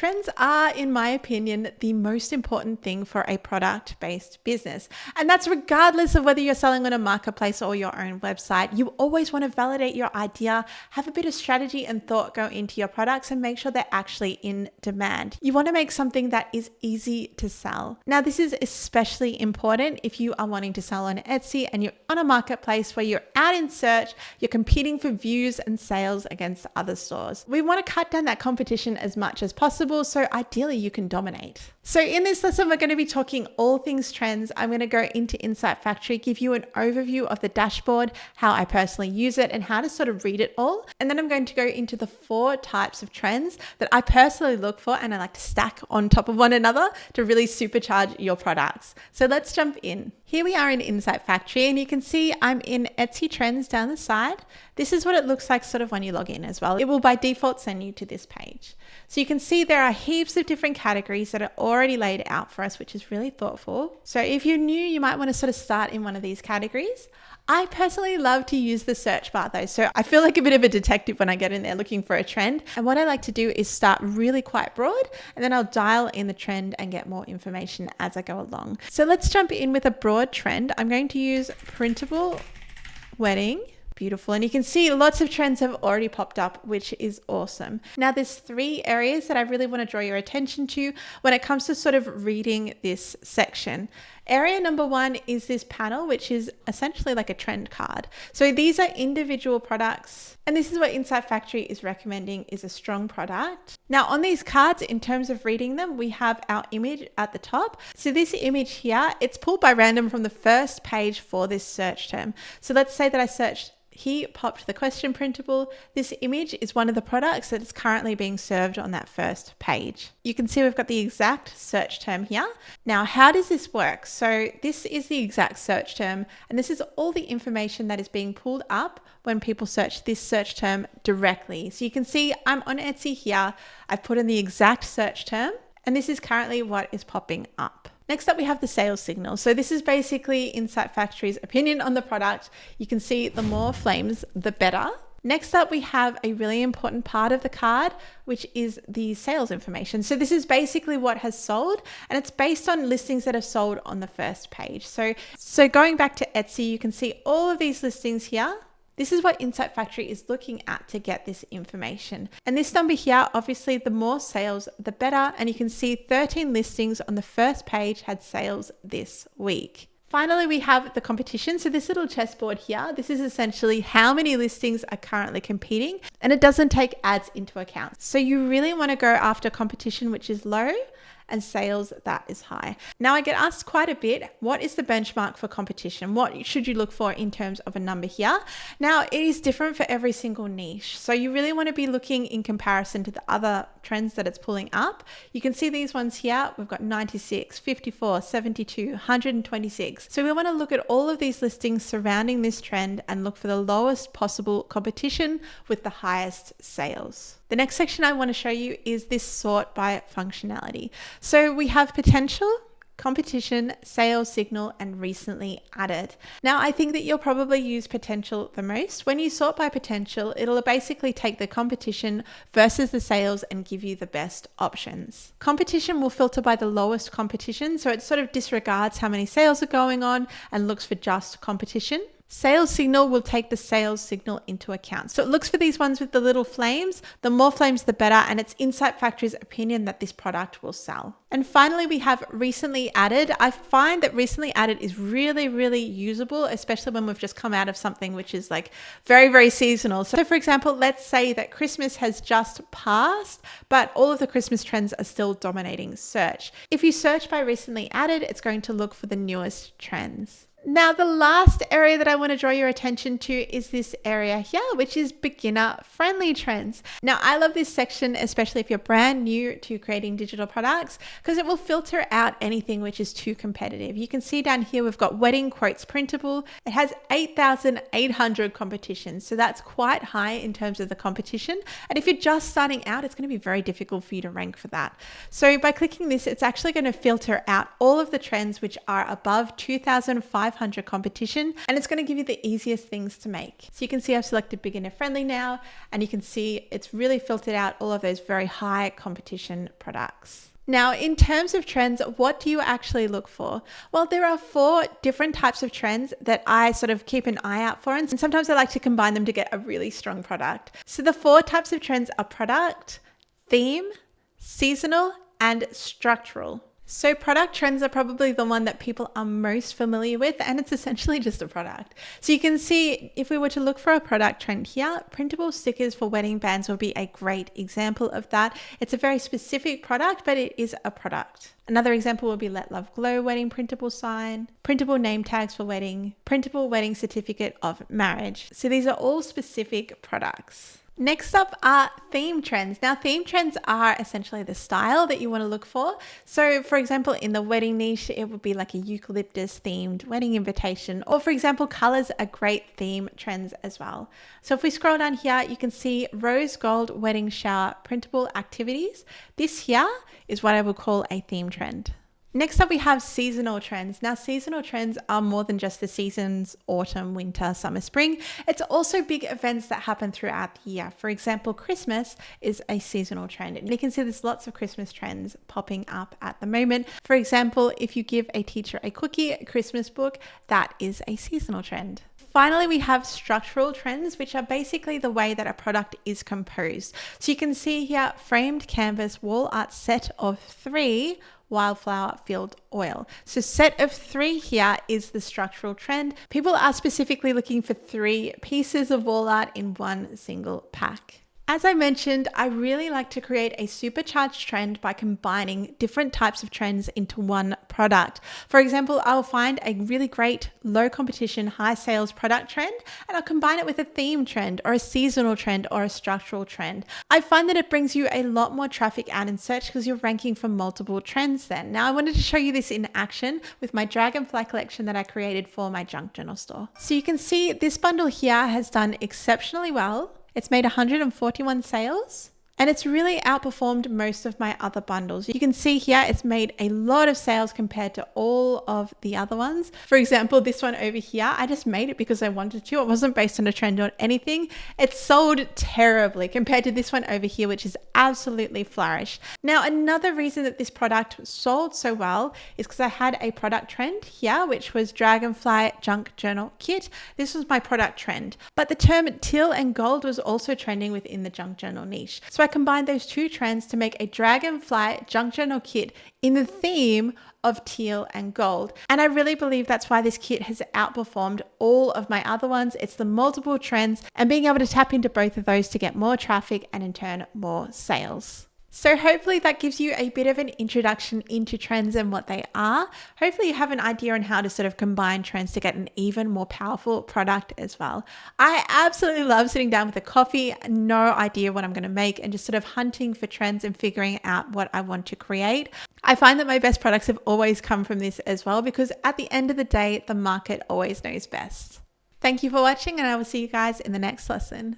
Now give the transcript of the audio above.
trends are, in my opinion, the most important thing for a product-based business. And that's regardless of whether you're selling on a marketplace or your own website. You always want to validate your idea, have a bit of strategy and thought go into your products, and make sure they're actually in demand. You want to make something that is easy to sell. Now, this is especially important if you are wanting to sell on Etsy and you're on a marketplace where you're out in search, you're competing for views and sales against other stores. We want to cut down that competition as much as possible, so ideally you can dominate. So in this lesson, we're going to be talking all things trends. I'm going to go into Insight Factory, give you an overview of the dashboard, how I personally use it, and how to sort of read it all. And then I'm going to go into the 4 types of trends that I personally look for and I like to stack on top of one another to really supercharge your products. So let's jump in. Here we are in Insight Factory, and you can see I'm in Etsy Trends down the side. This is what it looks like sort of when you log in as well. It will by default send you to this page. So you can see there are heaps of different categories that are already laid out for us, which is really thoughtful. So if you're new, you might want to sort of start in one of these categories. I personally love to use the search bar though. So I feel like a bit of a detective when I get in there looking for a trend. And what I like to do is start really quite broad, and then I'll dial in the trend and get more information as I go along. So let's jump in with a broad trend. I'm going to use printable wedding. Beautiful. And you can see lots of trends have already popped up, which is awesome. Now there's 3 areas that I really want to draw your attention to when it comes to sort of reading this section. Area number 1 is this panel, which is essentially like a trend card. So these are individual products, and this is what Insight Factory is recommending is a strong product. Now on these cards, in terms of reading them, we have our image at the top. So this image here, it's pulled by random from the first page for this search term. So let's say that I searched, he popped the question printable. This image is one of the products that is currently being served on that first page. You can see we've got the exact search term here. Now, how does this work? So this is the exact search term, and this is all the information that is being pulled up when people search this search term directly. So you can see I'm on Etsy here. I've put in the exact search term, and this is currently what is popping up. Next up, we have the sales signal. So this is basically Insight Factory's opinion on the product. You can see the more flames, the better. Next up, we have a really important part of the card, which is the sales information. So this is basically what has sold, and it's based on listings that have sold on the first page. So going back to Etsy, you can see all of these listings here. This is what Insight Factory is looking at to get this information. And this number here, obviously the more sales, the better. And you can see 13 listings on the first page had sales this week. Finally, we have the competition. So this little chessboard here, this is essentially how many listings are currently competing, and it doesn't take ads into account. So you really want to go after competition, which is low, and sales that is high. Now I get asked quite a bit, what is the benchmark for competition? What should you look for in terms of a number here? Now it is different for every single niche. So you really want to be looking in comparison to the other trends that it's pulling up. You can see these ones here. We've got 96, 54, 72, 126. So we want to look at all of these listings surrounding this trend and look for the lowest possible competition with the highest sales. The next section I want to show you is this sort by functionality. So we have potential, competition, sales signal, and recently added. Now I think that you'll probably use potential the most. When you sort by potential, it'll basically take the competition versus the sales and give you the best options. Competition will filter by the lowest competition, so it sort of disregards how many sales are going on and looks for just competition. Sales signal will take the sales signal into account. So it looks for these ones with the little flames. The more flames, the better. And it's Insight Factory's opinion that this product will sell. And finally, we have recently added. I find that recently added is really, really usable, especially when we've just come out of something which is like very, very seasonal. So for example, let's say that Christmas has just passed, but all of the Christmas trends are still dominating search. If you search by recently added, it's going to look for the newest trends. Now, the last area that I want to draw your attention to is this area here, which is beginner friendly trends. Now, I love this section, especially if you're brand new to creating digital products, because it will filter out anything which is too competitive. You can see down here, we've got wedding quotes printable. It has 8,800 competitions. So that's quite high in terms of the competition. And if you're just starting out, it's going to be very difficult for you to rank for that. So by clicking this, it's actually going to filter out all of the trends which are above 2,500 500 competition, and it's going to give you the easiest things to make. So you can see I've selected beginner friendly now, and you can see it's really filtered out all of those very high competition products. Now, in terms of trends, what do you actually look for? Well, there are 4 different types of trends that I sort of keep an eye out for, and sometimes I like to combine them to get a really strong product. So the 4 types of trends are product, theme, seasonal, and structural. So product trends are probably the one that people are most familiar with, and it's essentially just a product. So you can see if we were to look for a product trend here, printable stickers for wedding bands would be a great example of that. It's a very specific product, but it is a product. Another example would be Let Love Glow wedding printable sign, printable name tags for wedding, printable wedding certificate of marriage. So these are all specific products. Next up are theme trends. Now, theme trends are essentially the style that you want to look for. So for example, in the wedding niche, it would be like a eucalyptus themed wedding invitation, or for example, colors are great theme trends as well. So if we scroll down here, you can see rose gold wedding shower printable activities. This here is what I would call a theme trend. Next up, we have seasonal trends. Now, seasonal trends are more than just the seasons, autumn, winter, summer, spring. It's also big events that happen throughout the year. For example, Christmas is a seasonal trend. And you can see there's lots of Christmas trends popping up at the moment. For example, if you give a teacher a cookie, a Christmas book, that is a seasonal trend. Finally, we have structural trends, which are basically the way that a product is composed. So you can see here, framed canvas wall art set of 3 wildflower filled oil. So set of 3 here is the structural trend. People are specifically looking for 3 pieces of wall art in one single pack. As I mentioned, I really like to create a supercharged trend by combining different types of trends into one product. For example, I'll find a really great low competition, high sales product trend, and I'll combine it with a theme trend or a seasonal trend or a structural trend. I find that it brings you a lot more traffic out in search because you're ranking for multiple trends then. Now, I wanted to show you this in action with my Dragonfly collection that I created for my junk journal store. So you can see this bundle here has done exceptionally well. It's made 141 sales, and it's really outperformed most of my other bundles. You can see here it's made a lot of sales compared to all of the other ones. For example, this one over here, I just made it because I wanted to. It wasn't based on a trend or anything. It sold terribly compared to this one over here, which is absolutely flourished. Now, another reason that this product sold so well is because I had a product trend here, which was Dragonfly Junk Journal Kit. This was my product trend, but the term teal and gold was also trending within the junk journal niche. So I combined those 2 trends to make a Dragonfly Junk Journal Kit in the theme of teal and gold. And I really believe that's why this kit has outperformed all of my other ones. It's the multiple trends and being able to tap into both of those to get more traffic and in turn more sales. So hopefully that gives you a bit of an introduction into trends and what they are. Hopefully you have an idea on how to sort of combine trends to get an even more powerful product as well. I absolutely love sitting down with a coffee, no idea what I'm going to make, and just sort of hunting for trends and figuring out what I want to create. I find that my best products have always come from this as well, because at the end of the day, the market always knows best. Thank you for watching, and I will see you guys in the next lesson.